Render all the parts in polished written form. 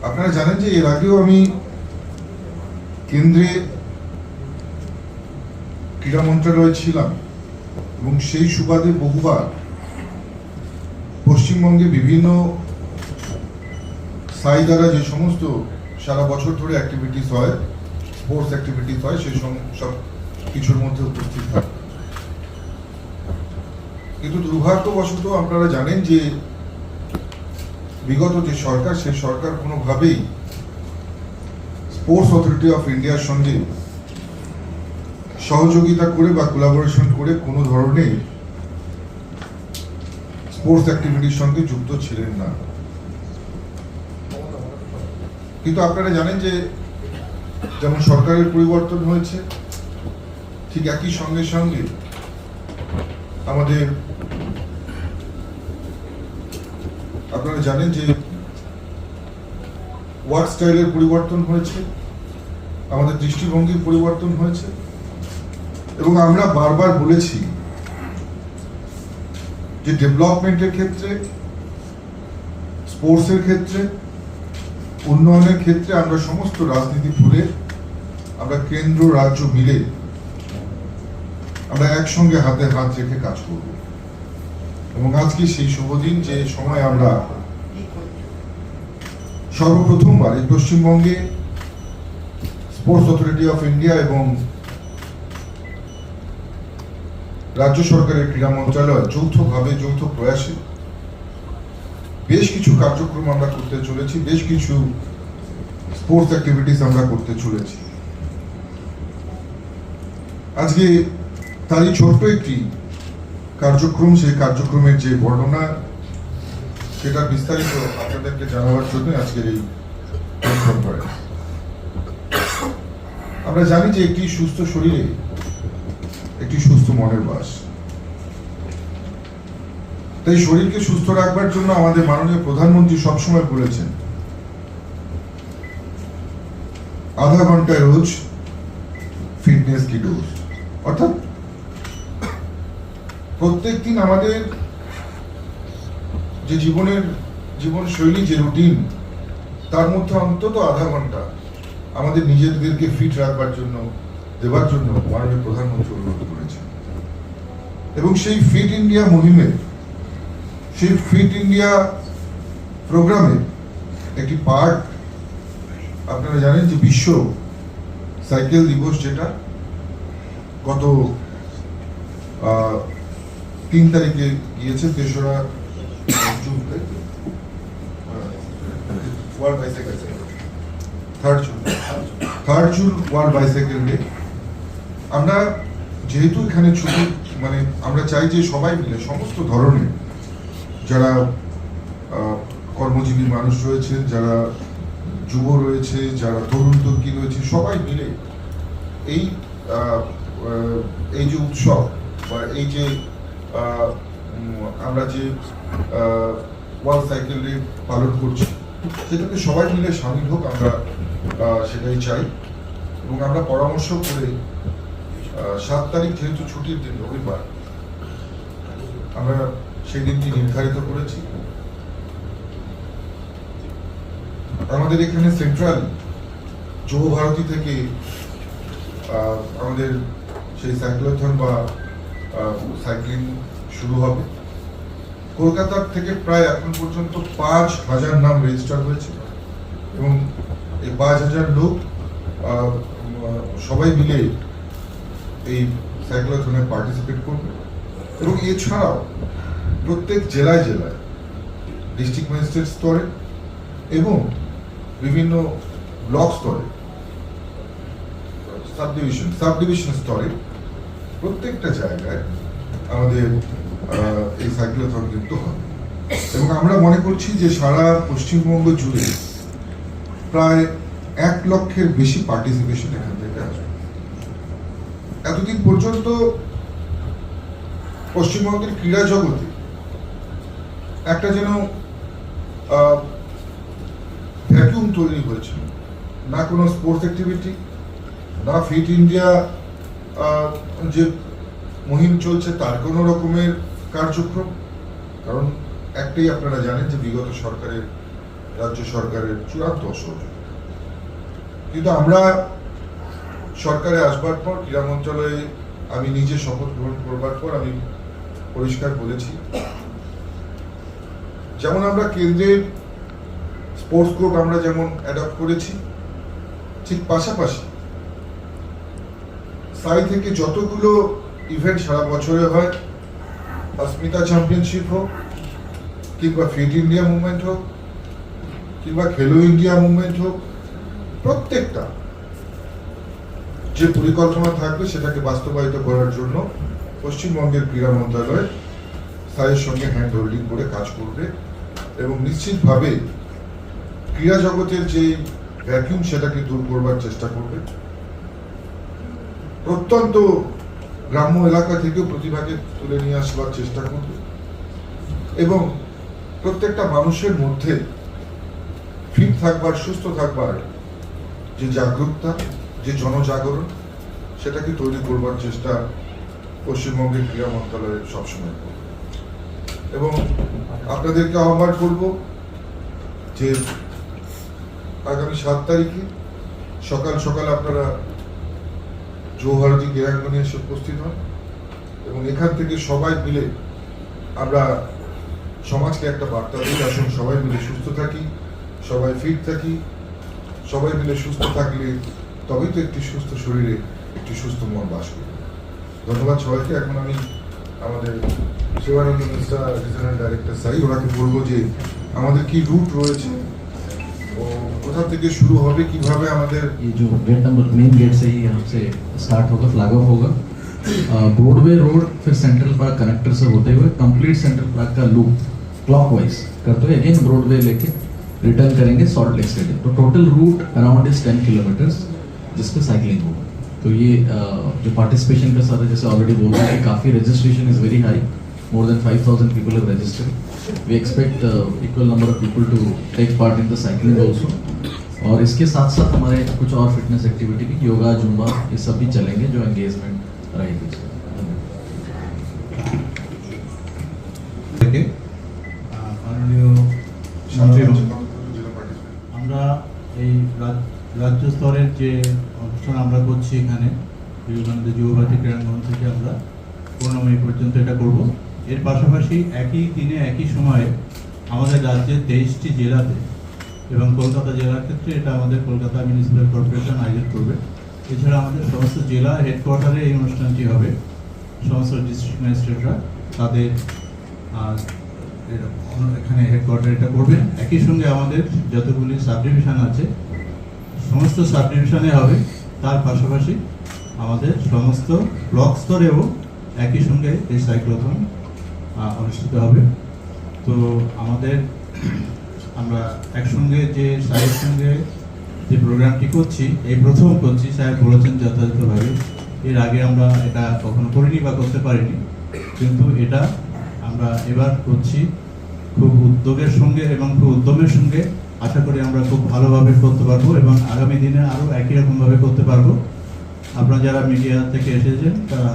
আপনারা জানেন যে এর আগেও আমি কেন্দ্রে ক্রীড়া মন্ত্রণালয়ে ছিলাম এবং সেই সুবাদে বহুবার পশ্চিমবঙ্গে বিভিন্ন সাই দ্বারা যে সমস্ত সারা বছর ধরে অ্যাক্টিভিটিস হয়, স্পোর্টস অ্যাক্টিভিটিস হয়, সেই সব কিছুর মধ্যে উপস্থিত থাকে। কিন্তু দুর্ভাগ্যবশত আপনারা জানেন যে বিগত যে সরকার, সেই সরকার কোনোভাবেই স্পোর্টস অথরিটি অফ ইন্ডিয়ার সঙ্গে সহযোগিতা করে বা কোলাবোরেশন করে কোনো ধরনের স্পোর্টস অ্যাক্টিভিটির সঙ্গে যুক্ত ছিলেন না। কিন্তু আপনারা জানেন যে যেমন সরকারের পরিবর্তন হয়েছে, ঠিক একই সঙ্গে সঙ্গে আমাদের আপনারা জানেন যে ওয়ার্ক স্টাইলের পরিবর্তন হয়েছে, আমাদের দৃষ্টিভঙ্গির পরিবর্তন হয়েছে এবং আমরা বারবার বলেছি যে ডেভেলপমেন্টের ক্ষেত্রে, স্পোর্টসের ক্ষেত্রে, উন্নয়নের ক্ষেত্রে আমরা সমস্ত রাজনীতি ভুলে আমরা কেন্দ্র রাজ্য মিলে আমরা একসঙ্গে হাতে হাত রেখে কাজ করব। এবং আজকে সেই শুভ দিন, যে সময় আমরা সর্বপ্রথমবার এই পশ্চিমবঙ্গে স্পোর্টস অথরিটি অফ ইন্ডিয়া এবং রাজ্য সরকারের ক্রীড়া মন্ত্রণালয় যৌথভাবে, যৌথ প্রয়াসে বেশ কিছু কার্যক্রম আমরা করতে চলেছি, বেশ কিছু স্পোর্টস অ্যাক্টিভিটিস আমরা করতে চলেছি। আজকে তারই ছোট্ট একটি কার্যক্রম, সেই কার্যক্রমের যে বর্ণনা, সেটা বিস্তারিত আপনাদেরকে জানাবার জন্য আজকের এই কনফারেন্স। আমরা জানি যে একটি সুস্থ শরীরে একটি সুস্থ মনের বাস। তাই শরীরকে সুস্থ রাখবার জন্য আমাদের মাননীয় প্রধানমন্ত্রী সবসময় বলেছেন, আধা ঘন্টায় রোজ ফিটনেস কি ডোজ। অর্থাৎ প্রত্যেক দিন আমাদের যে জীবনশৈলী, যে রুটিন, তার মধ্যে অন্তত আধা ঘন্টা আমাদের নিজেদেরকে ফিট রাখবার জন্য দেবার জন্য মাননীয় প্রধানমন্ত্রী অনুরোধ করেছেন। এবং সেই ফিট ইন্ডিয়া মুহিমে, সেই ফিট ইন্ডিয়া প্রোগ্রামে একটি পার্ট আপনারা জানেন যে বিশ্ব সাইকেল দিবস, যেটা গত 3 তারিখে গিয়েছে, 3রা June, world bicycle day, 3rd June world bicycle day. আমরা যেহেতু এখানে ছুটি, মানে আমরা চাই যে সবাই মিলে, সমস্ত ধরনের যারা কর্মজীবী মানুষ রয়েছে, যারা যুব রয়েছে, যারা তরুণ তরুণী রয়েছে, সবাই মিলে এই যে উৎসব বা এই যে আমরা যে ওয়ার্ল্ড সাইকেল ডে পালন করছি, সেটাতে সবাই মিলে সামিল হোক, আমরা সেটাই চাই। এবং আমরা পরামর্শ করে 7 তারিখ যেহেতু ছুটির দিন, রবিবার, আমরা সেই দিনটি নির্ধারিত করেছি। আমাদের এখানে সেন্ট্রাল যুব ভারতী থেকে আমাদের সেই সাইক্লোথন বা সাইক্লিং শুরু হবে। কলকাতার থেকে প্রায় এখন পর্যন্ত 5,000 নাম রেজিস্টার হয়েছে এবং এই 5,000 লোক সবাই মিলে এই সাইক্লোথনে পার্টিসিপেট করবে। এবং এছাড়াও প্রত্যেক জেলায় জেলায়, ডিস্ট্রিক্ট ম্যাজিস্ট্রেট স্তরে এবং বিভিন্ন ব্লক স্তরে, সাবডিভিশন স্তরে, প্রত্যেকটা জায়গায় আমাদের এই সাইক্লোথন কিন্তু হবে। এবং আমরা মনে করছি যে সারা পশ্চিমবঙ্গ জুড়ে প্রায় 1 লক্ষের বেশি পার্টিসিপেশন এখান থেকে আসবে। এতদিন পর্যন্ত পশ্চিমবঙ্গের ক্রীড়া জগতে একটা যেন ভ্যাকুয়াম তৈরি হয়েছিল, না কোনো স্পোর্টস অ্যাক্টিভিটি, না ফিট ইন্ডিয়া যে মুহিম চলছে তার কোনো রকমের কার্যক্রম। কারণ একটাই আপনারা জানেন যে বিগত সরকারের রাজ্য সরকারের চূড়ান্ত অসহযোগিতা। কিন্তু আমরা সরকারে আসবার পর ক্রীড়া মন্ত্রণালয়ে আমি নিজে শপথ গ্রহণ করবার পর আমি পরিষ্কার বলেছি, যেমন আমরা কেন্দ্রের স্পোর্টস কোড আমরা যেমন অ্যাডপ্ট করেছি, ঠিক পাশাপাশি সাই থেকে যতগুলো ইভেন্ট সারা বছরে হয়, অস্মিতা চ্যাম্পিয়নশিপ হোক কিংবা ফিট ইন্ডিয়া মুভমেন্ট হোক কিংবা খেলো ইন্ডিয়া মুভমেন্ট হোক, প্রত্যেকটা যে পরিকল্পনা থাকবে সেটাকে বাস্তবায়িত করার জন্য পশ্চিমবঙ্গের ক্রীড়া মন্ত্রণালয় সাইয়ের সঙ্গে হ্যান্ড হোল্ডিং করে কাজ করবে এবং নিশ্চিতভাবে ক্রীড়া জগতের যে ভ্যাকিউম সেটাকে দূর করবার চেষ্টা করবে। প্রত্যন্ত গ্রাম্য এলাকা থেকেও প্রতিভাকে তুলে নিয়ে আসবার চেষ্টা করবে এবং প্রত্যেকটা মানুষের মধ্যে ফিট থাকবার, সুস্থ থাকবার যে জাগরুকতা, যে জনজাগরণ, সেটাকে তৈরি করবার চেষ্টা পশ্চিমবঙ্গের ক্রীড়া মন্ত্রণালয় সবসময় করবে। এবং আপনাদেরকে আহ্বান করব যে আগামী 7 তারিখে সকাল সকাল আপনারা জৌহরদি ক্রীড়াঙ্গনে এসে উপস্থিত হন এবং এখান থেকে সবাই মিলে আমরা সমাজকে একটা বার্তা দিই, আসুন সবাই মিলে সুস্থ থাকি, সবাই ফিট থাকি। সবাই মিলে সুস্থ থাকলে তবেই তো একটি সুস্থ শরীরে একটি সুস্থ মন বাস করবে। ধন্যবাদ সবাইকে। এখন আমি আমাদের শিবানন্দ মিশ্রা রিজনাল ডাইরেক্টর সাই, ওনাকে বলবো যে আমাদের কি রুট রয়েছে ও কোথা থেকে শুরু হবে, কিভাবে আমাদের ये जो गेट नंबर मेन गेट से ही यहाँ से स्टार्ट होगा, फ्लैग ऑफ होगा, ब्रॉडवे रोड, फिर सेंट्रल पार्क कनेक्टर से होते हुए कंप्लीट सेंट्रल पार्क का लूप क्लॉकवाइज करते हुए अगेन ब्रॉडवे लेके रिटर्न करेंगे सॉल्ट लेक स्टेडियम। तो total route around is 10 kilometres जिस पे साइकिलिंग होगा। तो ये जो पार्टिसिपेशन का साथ है, जैसे ऑलरेडी बोल रहा है, काफ़ी registration is very high, more than 5,000 people have registered. We expect equal number of people to take part in the cycling also. और इसके साथ साथ हमारे कुछ और फिटनेस एक्टिविटी भी, योगा, जुम्बा, ये सब भी चलेंगे जो एंगेजमेंट रहेगी। মাননীয় আমরা এই রাজ্য স্তরের যে অনুষ্ঠান আমরা করছি এখানে বিবেকানন্দ যুবভারতী ক্রীড়াঙ্গন থেকে আমরা 15 মে পর্যন্ত এটা করব। এর পাশাপাশি একই দিনে একই সময়ে আমাদের রাজ্যের 23টি জেলাতে এবং কলকাতা জেলার ক্ষেত্রে এটা আমাদের কলকাতা মিউনিসিপ্যাল কর্পোরেশন আয়োজন করবে। এছাড়া আমাদের সমস্ত জেলা হেডকোয়ার্টারে এই অনুষ্ঠানটি হবে। সমস্ত ডিস্ট্রিক্ট ম্যাজিস্ট্রেটরা তাদের এখানে হেডকোয়ার্টার এটা করবেন। একই সঙ্গে আমাদের যতগুলি সাব ডিভিশন আছে সমস্ত সাব ডিভিশনে হবে। তার পাশাপাশি আমাদের সমস্ত ব্লক স্তরেও একই সঙ্গে এই সাইক্লোথন অনুষ্ঠিত হবে। তো আমাদের আমরা একসঙ্গে যে সাহেবের সঙ্গে যে প্রোগ্রামটি করছি, এই প্রথম করছি, সাহেব বলেছেন যথাযথভাবে। এর আগে আমরা এটা কখনো করিনি বা করতে পারিনি, কিন্তু এটা আমরা এবার করছি খুব উদ্যোগের সঙ্গে এবং খুব উদ্যমের সঙ্গে। আশা করি আমরা খুব ভালোভাবে করতে পারবো এবং আগামী দিনে আরও একই রকমভাবে করতে পারবো। আপনারা যারা মিডিয়া থেকে এসেছেন তারা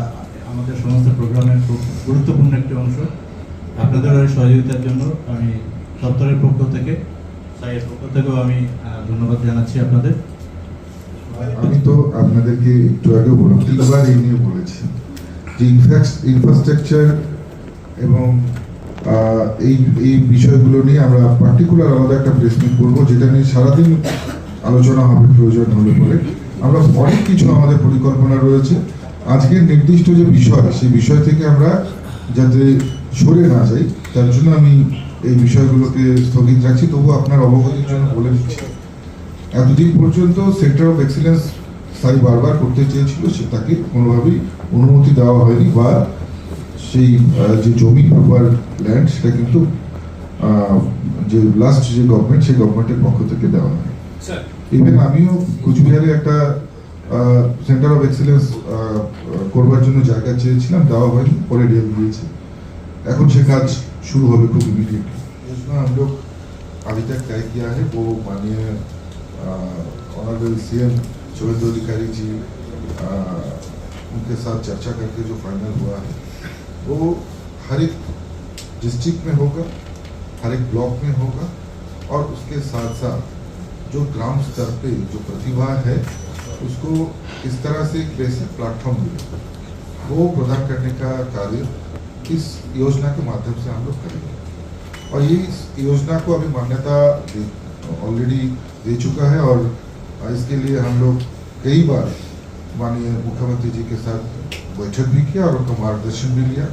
আমাদের সমস্ত প্রোগ্রামের খুব গুরুত্বপূর্ণ একটি অংশ। আপনাদের ওই সহযোগিতার জন্য আমি দপ্তরের পক্ষ থেকে, সাইয়ের পক্ষ থেকেও আমি ধন্যবাদ জানাচ্ছি আপনাদের। আমি তো আপনাদেরকে একটু আগে বললাম, তিনবার এই নিয়ে বলেছি যে ইনফ্রাস্ট্রাকচার এবং এই বিষয়গুলো নিয়ে আমরা পার্টিকুলার আলাদা একটা প্রেস মিট করবো, যেটা নিয়ে সারাদিন আলোচনা হবে প্রয়োজন হলে পরে। আমরা অনেক কিছু আমাদের পরিকল্পনা রয়েছে। আজকের নির্দিষ্ট যে বিষয়, সেই বিষয় থেকে আমরা যাতে সরে না যাই, তার জন্য আমি এই বিষয়গুলোকে স্থগিত রাখছি। তবু আপনার অবগতির জন্য বলে দিচ্ছি, এতদিন পর্যন্ত সেন্টার অফ এক্সিলেন্স সাই বারবার করতে চেয়েছিল, সেটাকে কোনোভাবেই অনুমতি দেওয়া হয়নি, বা সেই যে জমি প্রপার ল্যান্ড সেটা কিন্তু যে লাস্ট যে গভর্নমেন্ট, সেই গভর্নমেন্টের পক্ষ থেকে দেওয়া হয়। ইভেন আমিও কুচবিহারে একটা সেন্টার অফ এক্সিলেন্স করবার জন্য জায়গা চেয়েছিলাম, দেওয়া হয়নি, পরে ডেল দিয়েছে। এখন সে কাজ शुरू होगा खूब इमीडिएटली। उसमें हम लोग अभी तक तय किया है, वो माननीय ऑनरेबल सीएम शुभेंदु अधिकारी जी उनके साथ चर्चा करके जो फाइनल हुआ है वो हर एक डिस्ट्रिक्ट में होगा, हर एक ब्लॉक में होगा और उसके साथ साथ जो ग्राम स्तर पे जो प्रतिभा है उसको इस तरह से एक बेसिक प्लेटफॉर्म मिले वो प्रदान करने का कार्य इस योजना के माध्यम से हम लोग करेंगे। और ये इस योजना को अभी मान्यता ऑलरेडी दे चुका है और इसके लिए हम लोग कई बार माननीय मुख्यमंत्री जी के साथ बैठक भी किया और उनका मार्गदर्शन भी लिया।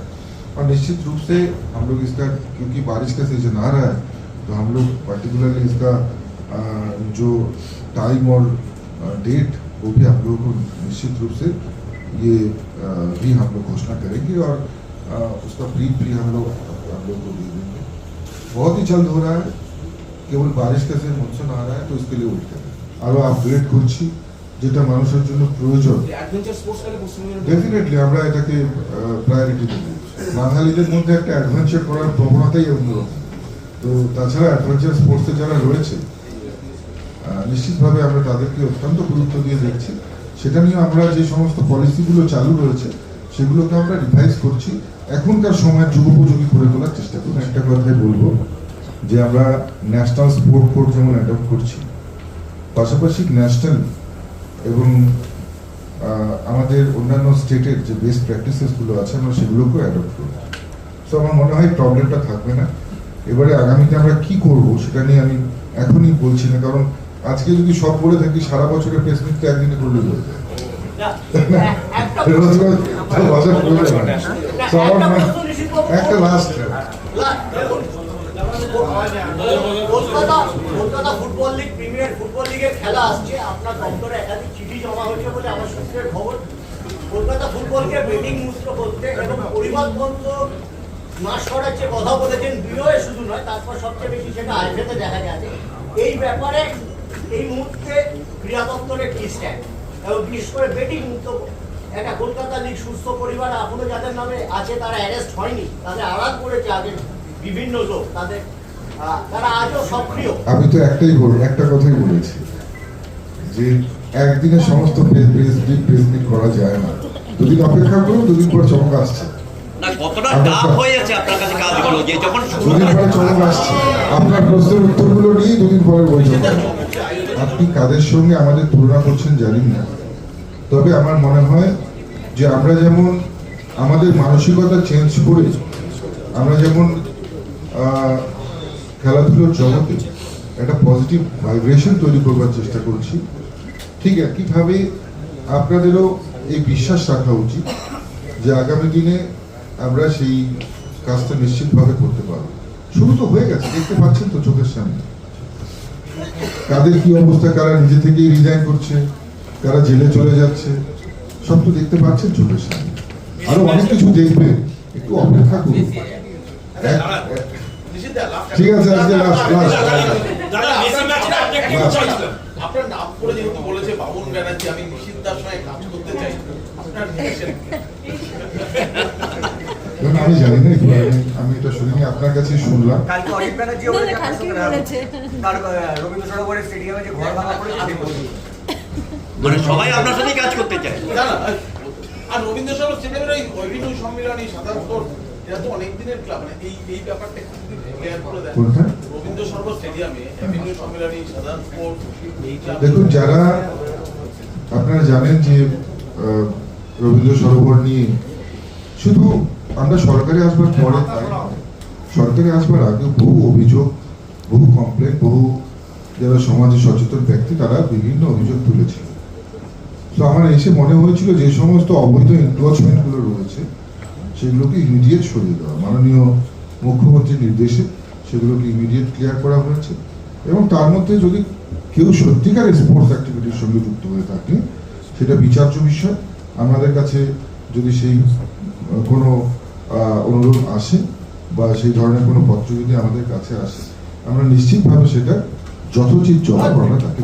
और निश्चित रूप से हम लोग इसका, क्योंकि बारिश का सीजन आ रहा है, तो हम लोग पर्टिकुलरली इसका जो टाइम और डेट वो भी हम लोगों को निश्चित रूप से ये भी हम लोग घोषणा करेंगे और उसका ब्रीफ भी हम लोग को दे देंगे। बहुत ही जल्द हो रहा है, কেবল বারিশ কাছে মনসুন आ रहा है, तो इसके लिए ওয়েট करें। আরো আপগ্রেড করছি যেটা মানুষের জন্য প্রয়োজন। অ্যাডভেঞ্চার স্পোর্টস কালে পশ্চিমবঙ্গের ডেফিনেটলি আমরা এটাকে প্রায়োরিটি দেব। বাঙালিদের মধ্যে একটা অ্যাডভেঞ্চার করার প্রবণতাই অন্যরকম। তো তাছাড়া অ্যাডভেঞ্চার স্পোর্টসে যারা রয়েছে নিশ্চিতভাবে আমরা তাদেরকে অত্যন্ত গুরুত্ব দিয়ে দেখছি। সেটা নিয়ে আমরা যে সমস্ত পলিসিগুলো চালু রয়েছে সেগুলোকে আমরা রিভাইজ করছি, এখনকার সময় যুগোপযোগী করে তোলার চেষ্টা করছি। একটা কথাই বলবো যে আমরা ন্যাশনাল স্পোর্ট কোড যেমন অ্যাডপ্ট করছি, পাশাপাশি ন্যাশনাল এবং আমাদের অন্যান্য স্টেটের যে বেস্ট প্র্যাকটিসেসগুলো আছে আমরা সেগুলোকেও অ্যাডপ্ট করব। সো আমার মনে হয় প্রবলেমটা থাকবে না। এবারে আগামীতে আমরা কি করব সেটা নিয়ে আমি এখনই বলছি না, কারণ আজকে যদি সব বলে থাকি সারা বছরের প্রেস মিট তো একদিনে করলে হয়ে যায়। একটা last Kolkata football league, premier football লিগের খেলা আসছে, আপনার দপ্তরে একাধিক চিঠি জমা হয়েছে বলে আমার সূত্রের খবর। কলকাতা ফুটবলকে বেটিং মুক্ত করতে এবং পরিমাণবন্ধ নাশ করার যে কথা বলেছেন, বিওয়ে শুধু নয়, তারপর সবচেয়ে বেশি সেটা আইফেতে দেখা গেছে। এই ব্যাপারে এই মুহূর্তে ক্রীড়া দপ্তরের কি স্ট্যান্ড, এবং বিশেষ করে বেটিং মুক্ত একটা কলকাতা লিগ সুস্থ পরিবার এখনো যাদের নামে আছে তারা অ্যারেস্ট হয়নি, তাদের আড়াল করেছে আগে বিভিন্ন লোক, তাদের তারা আজও সক্রিয়। আমি তো একটা কথাই বলেছি যে একদিনে সমস্ত প্রেস মিট করা যায় না, দুদিন অপেক্ষা করুন, দুদিন পর চমক আসছে। না কতটা টাফ হয়ে যাচ্ছে আপনার কাছে কাজগুলো, যে যখন দুদিন পরে চমক আসছে, আপনার প্রশ্নের উত্তরগুলো নিয়ে দুদিন পরে বৈঠক হবে। আপনি কাদের সঙ্গে আমাদের তুলনা করছেন জানি না, তবে আমার মনে হয় যে আমরা যেমন আমাদের মানসিকতা চেঞ্জ করে আমরা যেমন খেলাধুলোর জগতে একটা পজিটিভ ভাইব্রেশন তৈরি করবার চেষ্টা করছি, ঠিক একইভাবে আপনাদেরও এই বিশ্বাস রাখা উচিত যে আগামী দিনে আমরা সেই কাজটা নিশ্চিতভাবে করতে পারবো। শুরু তো হয়ে গেছে, দেখতে পাচ্ছেন তো চোখের সামনে কাদের কি অবস্থা, কারা নিজে থেকেই রিজাইন করছে, কারা জেলে চলে যাচ্ছে, সব তো দেখতে পাচ্ছেন চোখের সামনে। আরো অনেক কিছু দেখবেন, একটু অপেক্ষা করুন। ঠিক আছে, আজকে আপনার নাম করে যেহেতু বলেছে বাবুন ব্যানার্জি, আমি নিষিদ্ধার সঙ্গে কাজ করতে চাই, আপনার আমি জানি না, আমি এটা শুনিনি, আপনার কাছে শুনলাম। কালকে অজিত ব্যানার্জি তার রবীন্দ্র সরোবরের স্টেডিয়ামে যে ঘর ভাঙা পড়েছে, মানে সবাই আপনার সাথেই কাজ করতে চায়। না না, আর রবীন্দ্র সরোবর স্টেডিয়ামের ওই অভিনয় সম্মেলনী সাধারণত এটা তো অনেক দিনের ক্লাব, মানে এই ব্যাপারটা একটু যদি ক্লিয়ার করে দেন। রবীন্দ্র সরোবর স্টেডিয়ামে অভিনয় সম্মেলনী সাধারণ স্পোর্ট এই ক্লাব, দেখুন যারা আপনারা জানেন যে রবীন্দ্র সরোবর নিয়ে শুধু আমরা সরকারে আসবার পরে, সরকারে আসবার আগে বহু অভিযোগ, বহু কমপ্লেন, বহু যারা সমাজে সচেতন ব্যক্তি তারা বিভিন্ন অভিযোগ তুলেছিল। তো আমার এসে মনে হয়েছিল যে সমস্ত অবৈধ এনক্রোচমেন্ট গুলো রয়েছে সেগুলোকে ইমিডিয়েট সরিয়ে দেওয়া, মাননীয় মুখ্যমন্ত্রীর নির্দেশে সেগুলোকে ইমিডিয়েট ক্লিয়ার করা হয়েছে। এবং তার মধ্যে যদি কেউ সত্যিকার স্পোর্টস অ্যাক্টিভিটির সঙ্গে যুক্ত হয়ে থাকে সেটা বিচার্য বিষয়। আমাদের কাছে যদি সেই কোনো অনুরোধ আসে বা সেই ধরনের কোনো পত্র যদি আমাদের কাছে আসে, আমরা নিশ্চিতভাবে সেটা যথোচিত জবাব আমরা তাকে